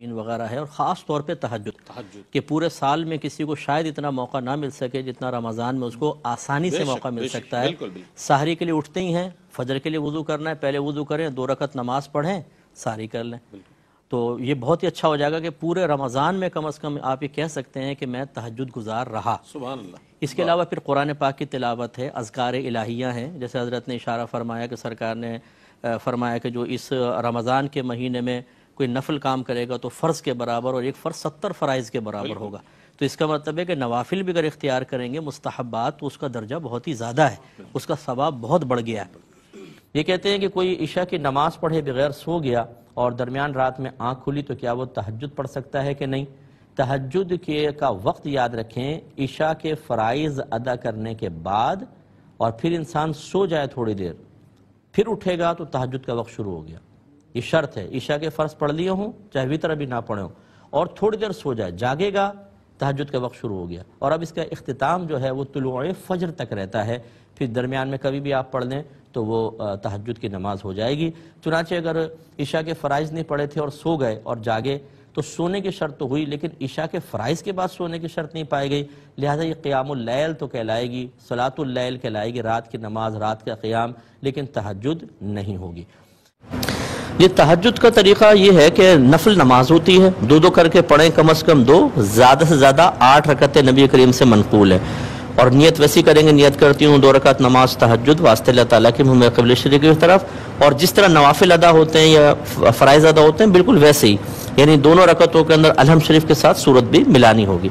وغیرہ ہے، اور خاص طور پہ تہجد کہ پورے سال میں کسی کو شاید اتنا موقع نہ مل سکے جتنا رمضان میں اس کو آسانی سے موقع مل سکتا ہے۔ سحری کے لیے اٹھتے ہی ہیں، فجر کے لیے وضو کرنا ہے، پہلے وضو کریں، 2 رکعت نماز پڑھیں، سحری کر لیں، تو یہ بہت ہی اچھا ہو جائے گا کہ پورے رمضان میں کم از کم آپ یہ کہہ سکتے ہیں کہ میں تہجد گزار رہا۔ سبحان اللہ۔ اس کے علاوہ پھر قرآن پاک کی تلاوت ہے، اذکار الہیہ ہیں، جیسے حضرت نے اشارہ فرمایا کہ سرکار نے فرمایا کہ جو اس رمضان کے مہینے میں کوئی نفل کام کرے گا تو فرض کے برابر، اور ایک فرض 70 فرائض کے برابر ہوگا، تو اس کا مطلب ہے کہ نوافل بھی اگر اختیار کریں گے، مستحبات، تو اس کا درجہ بہت ہی زیادہ ہے، اس کا ثواب بہت بڑھ گیا ہے۔ یہ کہتے ہیں کہ کوئی عشاء کی نماز پڑھے بغیر سو گیا اور درمیان رات میں آنکھ کھلی تو کیا وہ تہجد پڑھ سکتا ہے کہ نہیں؟ تہجد کا وقت یاد رکھیں، عشاء کے فرائض ادا کرنے کے بعد، اور پھر انسان سو جائے تھوڑی دیر، پھر اٹھے گا تو تہجد کا وقت شروع ہو گیا۔ یہ شرط ہے، عشاء کے فرض پڑھ لیے ہوں چاہے وتر بھی نہ پڑھے ہوں، اور تھوڑی دیر سو جائے، جاگے گا، تہجد کا وقت شروع ہو گیا۔ اور اب اس کا اختتام جو ہے وہ طلوع فجر تک رہتا ہے، پھر درمیان میں کبھی بھی آپ پڑھ لیں تو وہ تہجد کی نماز ہو جائے گی۔ چنانچہ اگر عشاء کے فرائض نہیں پڑھے تھے اور سو گئے اور جاگے تو سونے کی شرط تو ہوئی، لیکن عشاء کے فرائض کے بعد سونے کی شرط نہیں پائی گئی، لہذا یہ قیام اللیل تو کہلائے گی، صلاۃ اللیل کہلائے گی، رات کی نماز، رات کا قیام، لیکن تہجد نہیں ہوگی۔ یہ تہجد کا طریقہ یہ ہے کہ نفل نماز ہوتی ہے، 2 کر کے پڑھیں، کم از کم 2، زیادہ سے زیادہ 8 رکعتیں نبی کریم سے منقول ہے، اور نیت ویسی کریں گے، نیت کرتی ہوں 2 رکعت نماز تہجد واسطے اللہ تعالیٰ کے منہ قبلہ شریف کی طرف، اور جس طرح نوافل ادا ہوتے ہیں یا فرائض ادا ہوتے ہیں بالکل ویسے ہی، یعنی دونوں رکعتوں کے اندر الحمد شریف کے ساتھ سورت بھی ملانی ہوگی۔